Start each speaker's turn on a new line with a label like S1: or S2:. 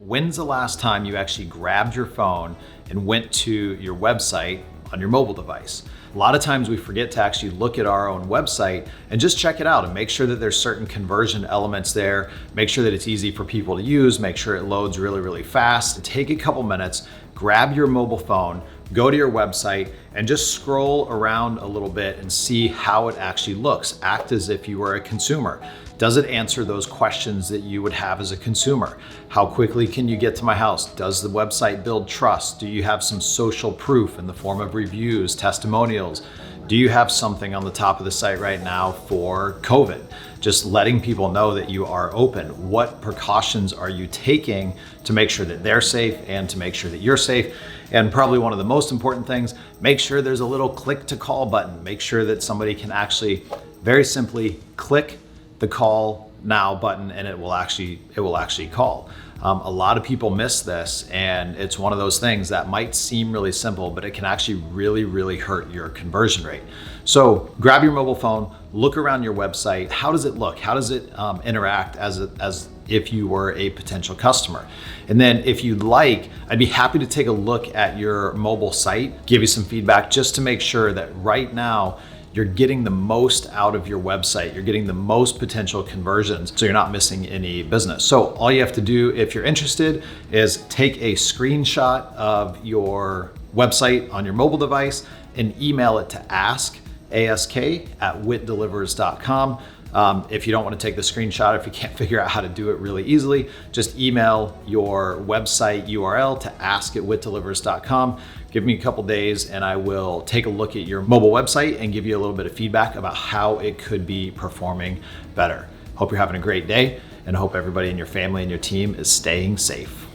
S1: When's the last time you actually grabbed your phone and went to your website on your mobile device? A lot of times we forget to actually look at our own website and just check it out and make sure that there's certain conversion elements there, make sure that it's easy for people to use, make sure it loads really, really fast. Take a couple minutes, grab your mobile phone, go to your website and just scroll around a little bit and see how it actually looks. Act as if you were a consumer. Does it answer those questions that you would have as a consumer? How quickly can you get to my house? Does the website build trust? Do you have some social proof in the form of reviews, testimonials? Do you have something on the top of the site right now for COVID? Just letting people know that you are open. What precautions are you taking to make sure that they're safe and to make sure that you're safe? And probably one of the most important things, make sure there's a little click to call button. Make sure that somebody can actually very simply click the call now button and it will actually call. A lot of people miss this, and it's one of those things that might seem really simple, but it can actually really, really hurt your conversion rate. So grab your mobile phone, look around your website. How does it look? How does it interact as if you were a potential customer? And then if you'd like, I'd be happy to take a look at your mobile site, give you some feedback just to make sure that right now you're getting the most out of your website. You're getting the most potential conversions, so you're not missing any business. So all you have to do, if you're interested, is take a screenshot of your website on your mobile device and email it to ask@witdelivers.com. If you don't want to take the screenshot, if you can't figure out how to do it really easily, just email your website URL to ask@witdelivers.com. Give me a couple days and I will take a look at your mobile website and give you a little bit of feedback about how it could be performing better. Hope you're having a great day and hope everybody in your family and your team is staying safe.